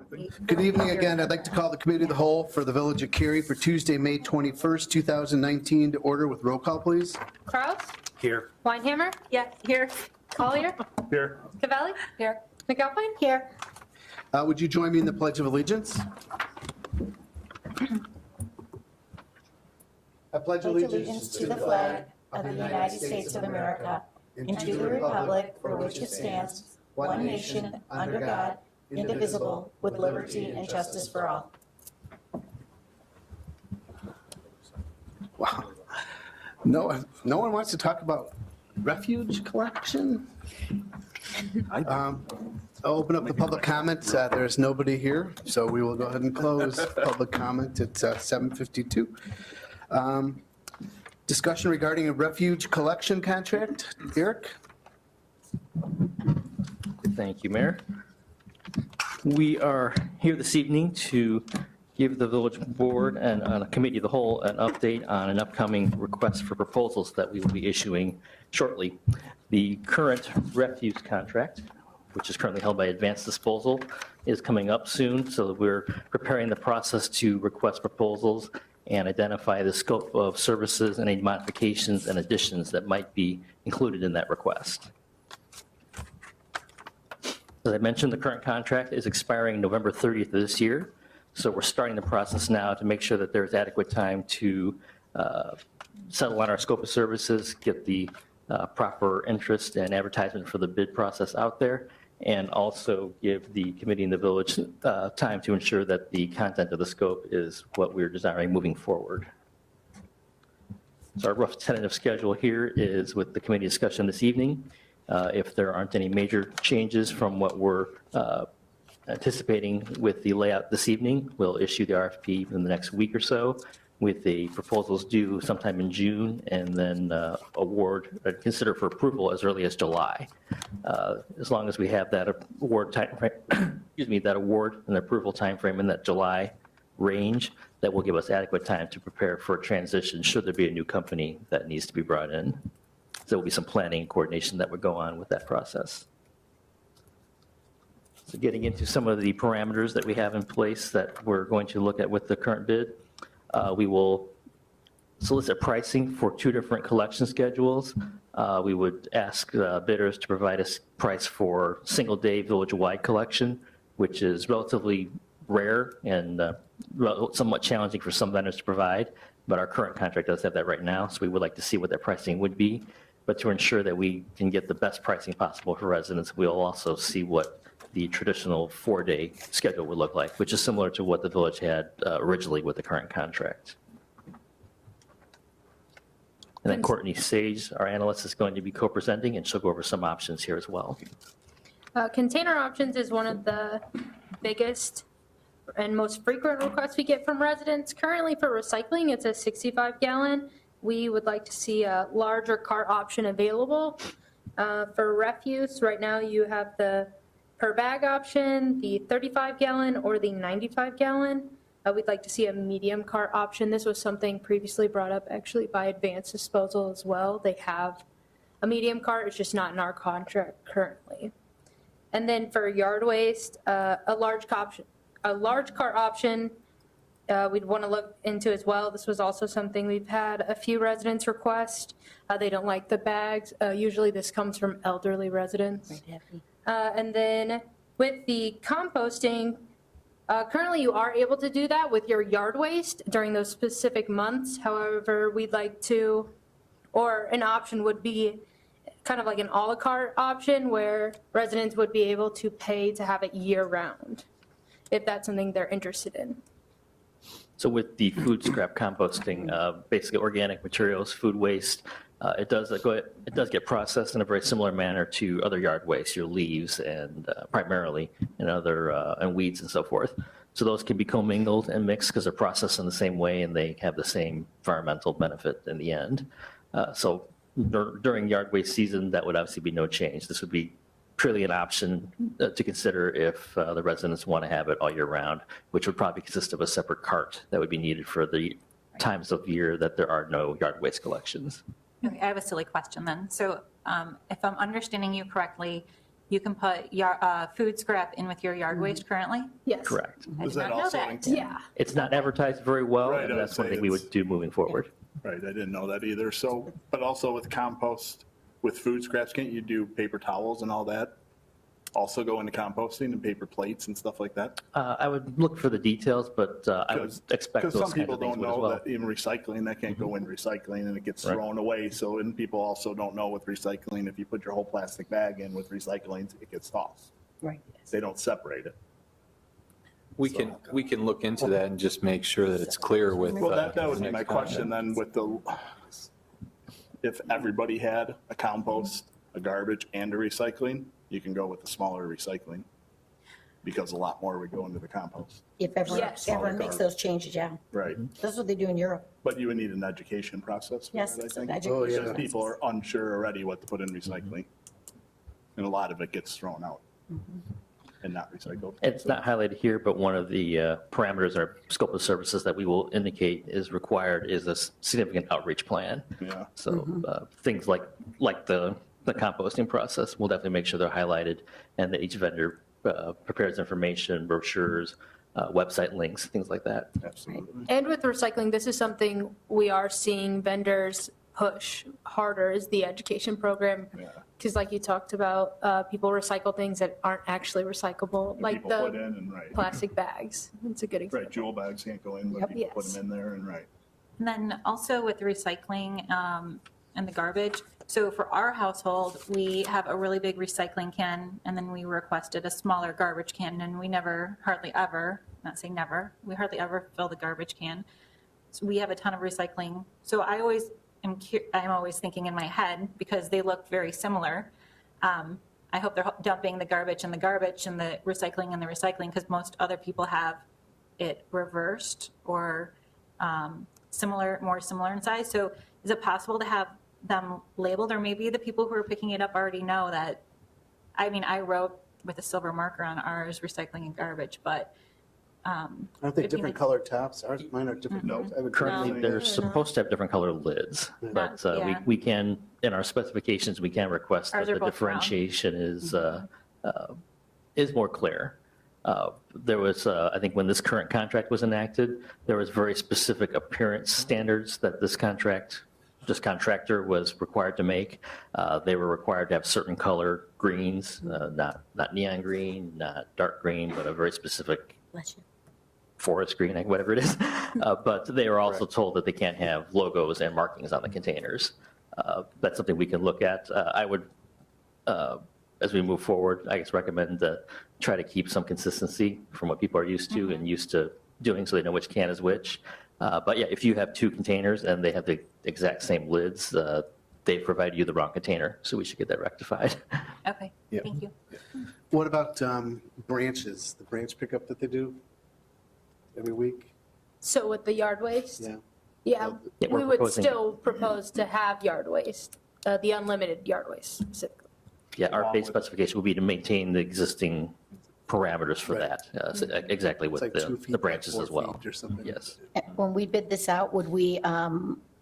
Good evening again. I'd like to call the Committee of the Whole for the Village of Cary for Tuesday, May 21st, 2019 to order with roll call, please. Kraus? Here. Weinhammer? Yeah, here. Collier? Here. Cavelli? Here. McAlpine? Here. Would you join me in the Pledge of Allegiance? I pledge allegiance to the flag of the United States of America and to the republic for which it stands, one nation, under God, indivisible, with liberty and justice for all. Wow. No one wants to talk about refuge collection? I'll open up the public comments. There's nobody here, so we will go ahead and close public comment at 7:52. Discussion regarding a refuge collection contract. Eric? Thank you, Mayor. We are here this evening to give the village board and a committee of the whole an update on an upcoming request for proposals that we will be issuing shortly. The current refuse contract, which is currently held by Advanced Disposal, is coming up soon, so we're preparing the process to request proposals and identify the scope of services and any modifications and additions that might be included in that request. As I mentioned, the current contract is expiring November 30th of this year, so we're starting the process now to make sure that there's adequate time to settle on our scope of services, get the proper interest and advertisement for the bid process out there, and also give the committee and the village time to ensure that the content of the scope is what we're desiring moving forward. So our rough tentative schedule here is with the committee discussion this evening. If there aren't any major changes from what we're anticipating with the layout this evening, we'll issue the RFP in the next week or so, with the proposals due sometime in June, and then consider for approval as early as July. As long as we have that award timeframe, that award and approval timeframe in that July range, that will give us adequate time to prepare for a transition should there be a new company that needs to be brought in. So there will be some planning and coordination that would go on with that process. So getting into some of the parameters that we have in place that we're going to look at with the current bid. We will solicit pricing for 2 different collection schedules. We would ask bidders to provide us price for single-day village-wide collection, which is relatively rare and somewhat challenging for some vendors to provide, but our current contract does have that right now, so we would like to see what that pricing would be. But to ensure that we can get the best pricing possible for residents, we'll also see what the traditional 4-day schedule would look like, which is similar to what the village had originally with the current contract. And then Courtney Sage, our analyst, is going to be co-presenting, and she'll go over some options here as well. Container options is one of the biggest and most frequent requests we get from residents. Currently for recycling, it's a 65-gallon. We would like to see a larger cart option available. For refuse, right now you have the per bag option, the 35-gallon or the 95-gallon. We'd like to see a medium cart option. This was something previously brought up actually by Advanced Disposal as well. They have a medium cart, it's just not in our contract currently. And then for yard waste, a large cart option we'd want to look into as well. This was also something we've had a few residents request. They don't like the bags. Usually this comes from elderly residents. And then with the composting, currently you are able to do that with your yard waste during those specific months. However, we'd like to, or an option would be kind of like an a la carte option where residents would be able to pay to have it year round, if that's something they're interested in. So with the food scrap composting, basically organic materials, food waste, it does get processed in a very similar manner to other yard waste, your leaves and primarily, and other and weeds and so forth. So those can be commingled and mixed because they're processed in the same way and they have the same environmental benefit in the end. So during yard waste season, that would obviously be no change. This would be purely an option to consider if the residents want to have it all year round, which would probably consist of a separate cart that would be needed for the times of year that there are no yard waste collections. Okay, I have a silly question then. So if I'm understanding you correctly, you can put food scrap in with your yard waste currently? Yes. Correct. I Does did that not know also that. include- Yeah. It's not advertised very well, Right, I and would that's one say thing we it's- would do moving forward. Right, I didn't know that either. So, but also with compost, with food scraps, can't you do paper towels and all that? Also go into composting and paper plates and stuff like that? I would look for the details, but I would expect those Because some kinds people of things don't would as know well. that in recycling, that can't go in recycling and it gets Right. thrown away. So, and people also don't know with recycling, if you put your whole plastic bag in with recycling, it gets tossed. Right. They don't separate it. We can look into that and just make sure that it's clear with. Well, that would the be my next question comment. then with the, if everybody had a compost, a garbage and a recycling, you can go with the smaller recycling because a lot more would go into the compost. If everyone, Yes. everyone makes those changes, yeah. Right. That's what they do in Europe. But you would need an education process for Yes, that, I it's an think. education. Oh, yeah. Because people are unsure already what to put in recycling. And a lot of it gets thrown out and not recycled. It's not highlighted here, but one of the parameters or scope of services that we will indicate is required is a significant outreach plan. Yeah. So things like the composting process, we'll definitely make sure they're highlighted and that each vendor prepares information, brochures, website links, things like that. Absolutely. And with recycling, this is something we are seeing vendors push harder is the education program. Yeah. Because like you talked about, people recycle things that aren't actually recyclable, And like people put in the and right. plastic bags. It's a good Right, example. jewel bags can't go in, but Yep. people put Yes. them in there and right. And then also with the recycling and the garbage, so for our household, we have a really big recycling can, and then we requested a smaller garbage can, and we never, hardly ever, not saying never, we hardly ever fill the garbage can. So we have a ton of recycling. So I'm always thinking in my head, because they look very similar, I hope they're dumping the garbage and the garbage and the recycling and the recycling, because most other people have it reversed or more similar in size. So is it possible to have them labeled, or maybe the people who are picking it up already know that? I mean, I wrote with a silver marker on ours, recycling and garbage, but Aren't they It'd be different like- colored tops? Ours, mine are different. No. tops. I would- Currently, No. they're supposed to have different color lids, but Yeah. we can, in our specifications, we can request that Ours are the both brown. differentiation is more clear. There was, I think when this current contract was enacted, there was very specific appearance standards that this contractor was required to make. They were required to have certain color greens, not neon green, not dark green, but a very specific bless you. forest green, like whatever it is. But they are also told that they can't have logos and markings on the containers. That's something we can look at. I would, as we move forward, I guess recommend try to keep some consistency from what people are used to and used to doing, so they know which can is which. But yeah, if you have two containers and they have the exact same lids, they've provided you the wrong container, so we should get that rectified. Okay, Yeah. thank you. What about branches, the branch pickup that they do every week? So with the yard waste? Yeah. Yeah, Yeah, we're we would proposing- still propose to have yard waste, the unlimited yard waste specifically. Yeah, our Along base with- specification will be to maintain the existing parameters for Right. that, so exactly It's with like 2 feet the by branches 4 as well. feet or something. Yes. When we bid this out, would we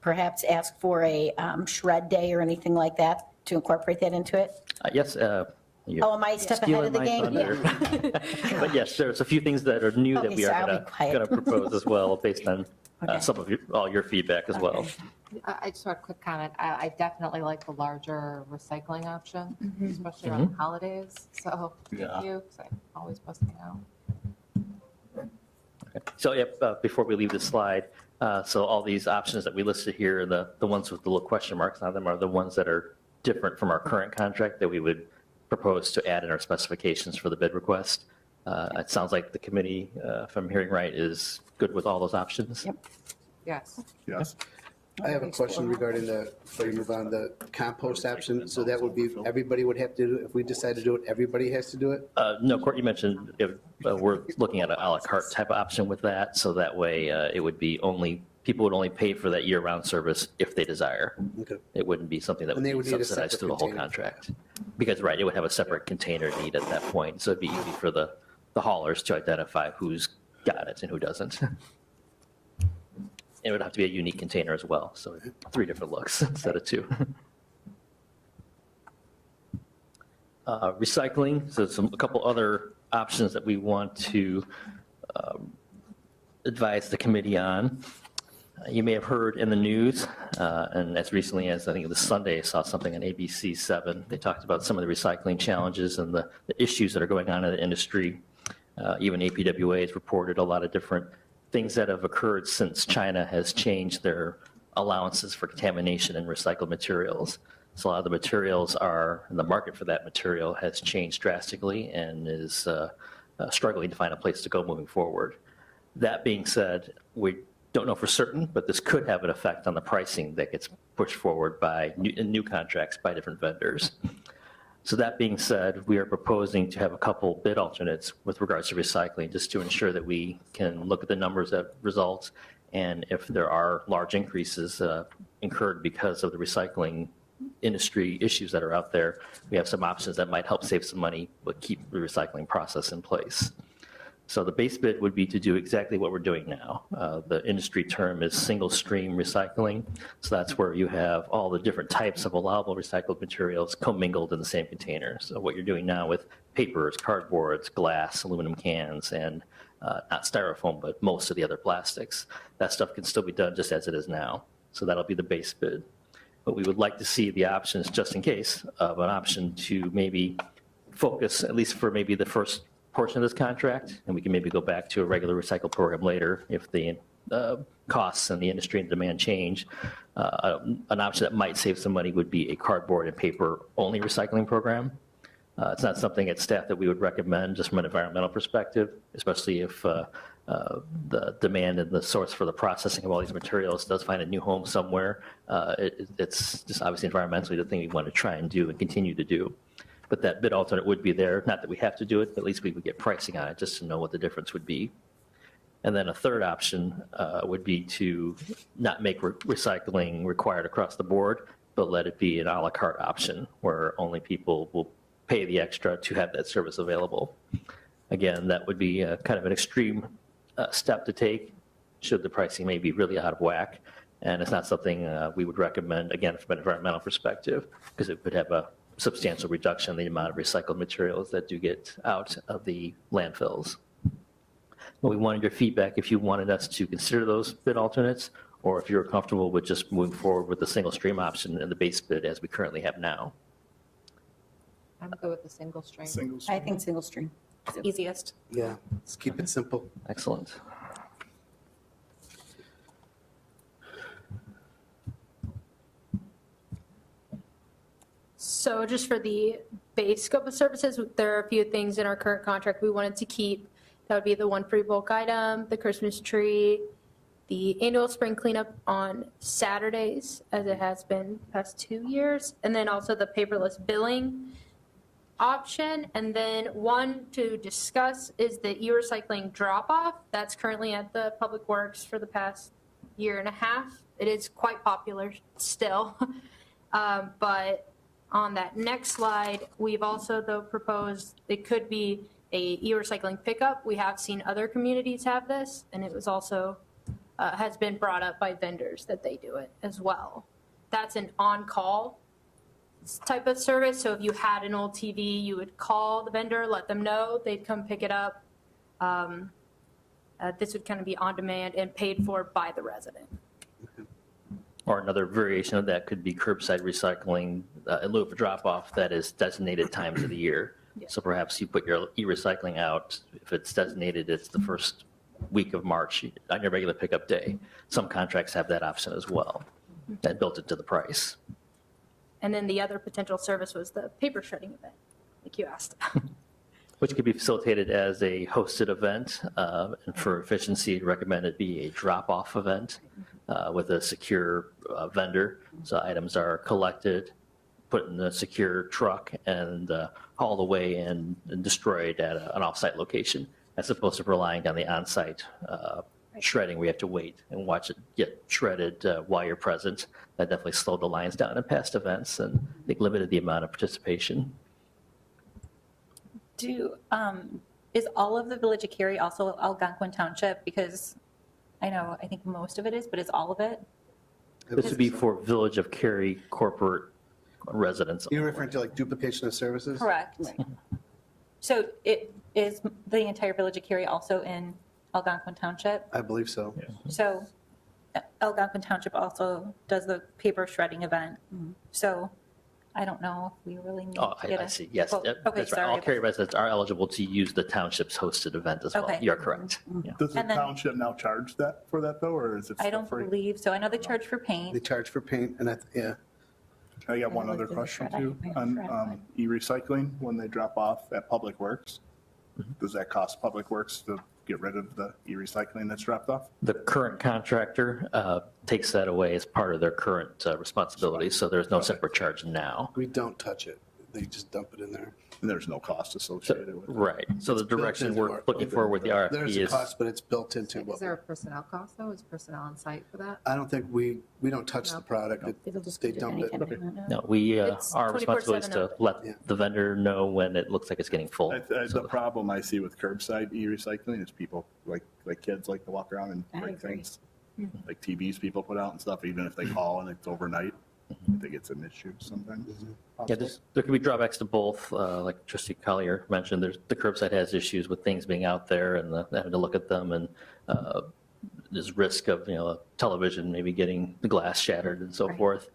perhaps ask for a shred day or anything like that to incorporate that into it? Yes. You're Oh, am I a step ahead of the stealing my game? thunder. But yes, there's a few things that are new that Okay, we so are I'll be going quiet. to propose as well, based on Okay. some of all your feedback as well. Okay. I just want a quick comment. I definitely like the larger recycling option, especially Mm-hmm. around the holidays. So Yeah. thank you, because I'm always busting out. So yeah, before we leave this slide, so all these options that we listed here, the ones with the little question marks on them are the ones that are different from our current contract that we would propose to add in our specifications for the bid request. It sounds like the committee, if I'm hearing right, is good with all those options. Yep. Yes. Yes. I have a question regarding before you move on, the compost option. So that would be, everybody would have to do, if we decide to do it, everybody has to do it? No, Court, you mentioned we're looking at an à la carte type of option with that, so that way it would be people would only pay for that year-round service if they desire. Okay. It wouldn't be something that And they would be would need a subsidized separate through the whole container. contract. Because, right, it would have a separate container need at that point, so it'd be easy for the haulers to identify who's got it and who doesn't. It would have to be a unique container as well, so 3 different looks instead of 2. Recycling, so a couple other options that we want to advise the committee on. You may have heard in the news, and as recently as I think this Sunday, I saw something on ABC 7. They talked about some of the recycling challenges and the issues that are going on in the industry. Even APWA has reported a lot of different things that have occurred since China has changed their allowances for contamination in recycled materials. So a lot of the materials are, and the market for that material has changed drastically and is struggling to find a place to go moving forward. That being said, we don't know for certain, but this could have an effect on the pricing that gets pushed forward by new contracts by different vendors. So that being said, we are proposing to have a couple bid alternates with regards to recycling, just to ensure that we can look at the numbers that result, and if there are large increases incurred because of the recycling industry issues that are out there, we have some options that might help save some money, but keep the recycling process in place. So the base bid would be to do exactly what we're doing now. The industry term is single stream recycling. So that's where you have all the different types of allowable recycled materials commingled in the same container. So what you're doing now with papers, cardboards, glass, aluminum cans, and not styrofoam, but most of the other plastics, that stuff can still be done just as it is now. So that'll be the base bid. But we would like to see the options, just in case, of an option to maybe focus, at least for maybe the first portion of this contract, and we can maybe go back to a regular recycle program later if the costs and the industry and demand change. An option that might save some money would be a cardboard and paper only recycling program. It's not something at staff that we would recommend just from an environmental perspective, especially if the demand and the source for the processing of all these materials does find a new home somewhere. It's just obviously environmentally the thing we want to try and do and continue to do. But that bid alternate would be there. Not that we have to do it, but at least we would get pricing on it just to know what the difference would be. And then a third option would be to not make recycling required across the board, but let it be an a la carte option where only people will pay the extra to have that service available. Again, that would be kind of an extreme step to take should the pricing may be really out of whack. And it's not something we would recommend, again, from an environmental perspective, because it would have a substantial reduction in the amount of recycled materials that do get out of the landfills. But we wanted your feedback if you wanted us to consider those bid alternates, or if you're comfortable with just moving forward with the single stream option and the base bid as we currently have now. I'm good with the single stream. Single I think single stream. Easiest. Yeah, let's keep it simple. Excellent. So just for the base scope of services, there are a few things in our current contract we wanted to keep. That would be the one free bulk item, the Christmas tree, the annual spring cleanup on Saturdays, as it has been the past 2 years, and then also the paperless billing option. And then one to discuss is the e-recycling drop-off. That's currently at the Public Works for the past 1.5 years. It is quite popular still, but on that next slide, we've also, though, proposed it could be a e-recycling pickup. We have seen other communities have this, and it was also has been brought up by vendors that they do it as well. That's an on-call type of service. So if you had an old TV, you would call the vendor, let them know, they'd come pick it up. This would kind of be on demand and paid for by the resident. Or another variation of that could be curbside recycling in lieu of a drop-off that is designated times of the year. Yeah. So perhaps you put your e-recycling out, if it's designated, it's the first week of March on your regular pickup day. Some contracts have that option as well, that built into the price. And then the other potential service was the paper shredding event, like you asked. Which could be facilitated as a hosted event, and for efficiency, recommend it be a drop-off event with a secure vendor. So items are collected, put in a secure truck, and hauled away and destroyed at an off-site location, as opposed to relying on the on-site shredding where you have to wait and watch it get shredded while you're present. That definitely slowed the lines down in past events and I think limited the amount of participation. Is all of the Village of Cary also Algonquin Township? Because I think most of it is, but is all of it? This would be for Village of Cary corporate residents. You're referring to like duplication of services? Correct. So is the entire village of Cary also in Algonquin Township? I believe so. So Algonquin Township also does the paper shredding event. So I don't know if we really need Oh, to get I a see. Yes, quote. that's Okay, right. sorry. All Cary residents are eligible to use the township's hosted event as well. Okay. You're correct. Yeah. Does the And then- township now charge that for that though, or is it I still don't free? believe so. I know they charge for They paint. charge for paint and yeah. I got one I other like the question shred. too, I like on shred. e-recycling, when they drop off at Public Works. Does that cost Public Works to get rid of the e-recycling that's dropped off? The current contractor takes that away as part of their current responsibility, so there's no separate charge now. We don't touch it. They just dump it in there. And there's no cost So, associated with it? right. So the It's built direction into we're our- looking for with the RFP There's a is, cost, but it's built into Is what, there a personnel cost, though? Is personnel on site for that? I don't think we don't touch No. the product. It'll just They do dump it. anything they want. no, we, It's our responsibility is 24/7 to let Yeah. the vendor know when it looks like it's getting full. The So- problem I see with curbside e-recycling is people, like kids like to walk around and I break agree. things. Like TVs people put out and stuff, even if they call and it's overnight, I think it's an issue sometimes. Yeah, there can be drawbacks to both. Like Trustee Collier mentioned, the curbside has issues with things being out there and having to look at them, and there's risk of, television maybe getting the glass shattered and so Right. forth.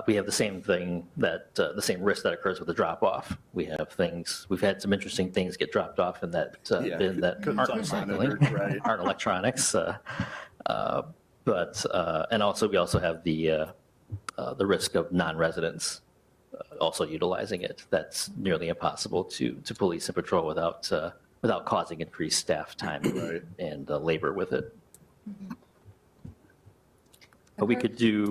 We have the same thing the same risk that occurs with the drop off. We've had some interesting things get dropped off in that Yeah, bin that couldn't aren't touch on it, recycling, right. aren't electronics. And also we also have the risk of non-residents also utilizing it. That's nearly impossible to police and patrol without causing increased staff time Right. and labor with it. But we could do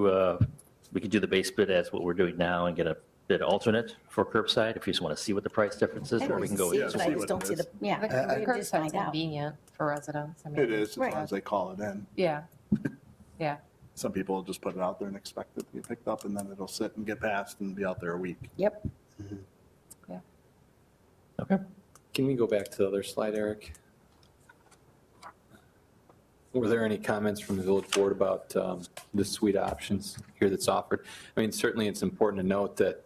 the base bid as what we're doing now and get a bid alternate for curbside if you just want to see what the price difference is, I'd or like we can to go see with it, but see I what just don't it see the, is. yeah. The I just find curbside's out. convenient for residents. I mean, It is, as Right. long as they call it in. Yeah, yeah. Some people will just put it out there and expect it to get picked up, and then it'll sit and get passed and be out there a week. Yep. Okay. Can we go back to the other slide, Eric? Were there any comments from the village board about the suite of options here that's offered? I mean, certainly it's important to note that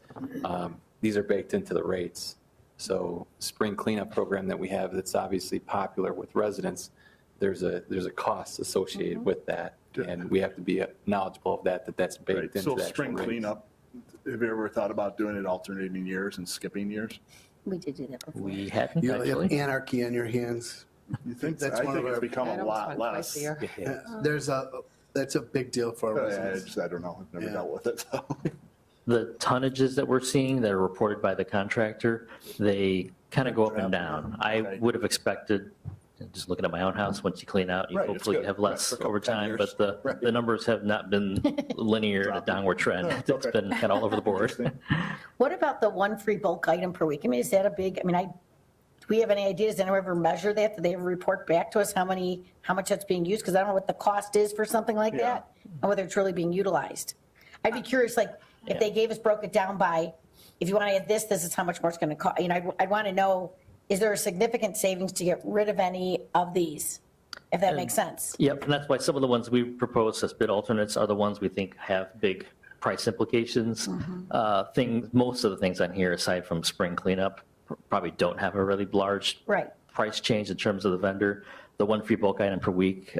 these are baked into the rates. So spring cleanup program that we have that's obviously popular with residents, there's a cost associated with that. And we have to be knowledgeable of that's baked Right. into So the actual spring rates. cleanup, have you ever thought about doing it alternating years and skipping years? We did do that before. We hadn't You have actually. anarchy on your hands. You think, That's I one think of it's our- become I'd a almost lot went twice less. a year. That's a big deal for our I residents. I don't know, I've never Yeah. dealt with it, so. The tonnages that we're seeing that are reported by the contractor, they kind of go up and down. I Okay. would have expected, just looking at my own house, once you clean out, you Right, it's hopefully good. have Right, less for a couple, over 10 time, years. but Right. the numbers have not been linear in a Dropping. downward trend. Oh, It's okay. been kind of all over the board. What about the one free bulk item per week? I mean, is that a big, do we have any ideas? Does anyone ever measure that? Do they ever report back to us how much that's being used? Because I don't know what the cost is for something like Yeah. that and whether it's really being utilized. I'd be curious, like, if they broke it down by, if you want to add this is how much more it's going to cost. I'd want to know, is there a significant savings to get rid of any of these? If that makes sense. Yep, and that's why some of the ones we propose as bid alternates are the ones we think have big price implications. Most of the things on here, aside from spring cleanup, probably don't have a really large Right. price change in terms of the vendor. The one free bulk item per week,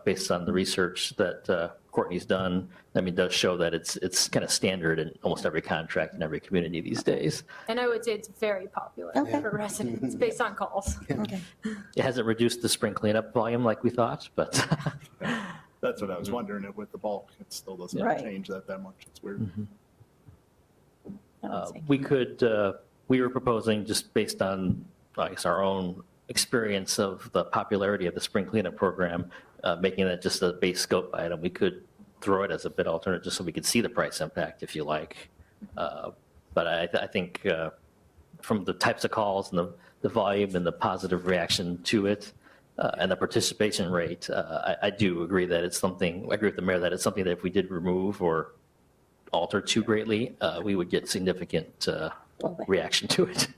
based on the research that Courtney's done, does show that it's kind of standard in almost every contract in every community these days. And I would say it's very popular Okay. for residents based on calls. Okay. It hasn't reduced the spring cleanup volume like we thought, but That's what I was wondering, if with the bulk, it still doesn't Right. change that much. It's weird. we were proposing, just based on, I guess, our own experience of the popularity of the spring cleanup program, making that just a base scope item. We could throw it as a bid alternate just so we could see the price impact if you like. But I think from the types of calls and the volume and the positive reaction to it and the participation rate, I do agree that it's something, I agree with the mayor that it's something that if we did remove or alter too greatly, we would get significant reaction to it.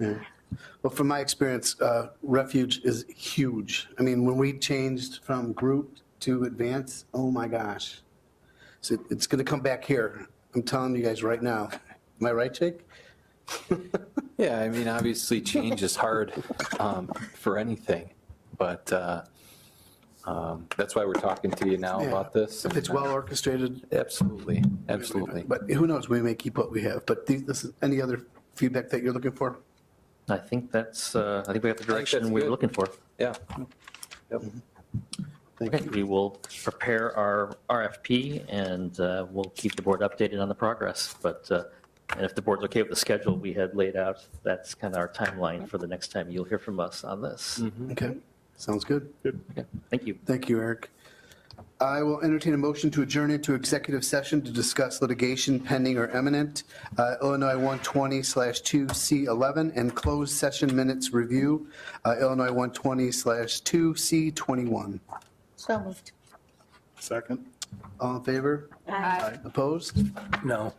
Well, from my experience, refuge is huge. When we changed from group to advance, oh my gosh. So it's going to come back here. I'm telling you guys right now. Am I right, Jake? Yeah, I mean, obviously, change is hard for anything, but that's why we're talking to you now about this. If it's well orchestrated, Absolutely, absolutely. but who knows, we may keep what we have. But this is, any other feedback that you're looking for? I think that's, I think we have the direction that's we were good. looking for. Yeah. Yep. Thank Okay, you. we will prepare our RFP and we'll keep the board updated on the progress. But, and if the board's okay with the schedule we had laid out, that's kind of our timeline for the next time you'll hear from us on this. Okay, sounds good. Okay, thank you. Thank you, Eric. I will entertain a motion to adjourn into executive session to discuss litigation pending or imminent, Illinois 120/2C11, and closed session minutes review, Illinois 120/2C21. So moved. Second? All in favor? Aye. Opposed? No.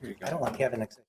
I don't like having executive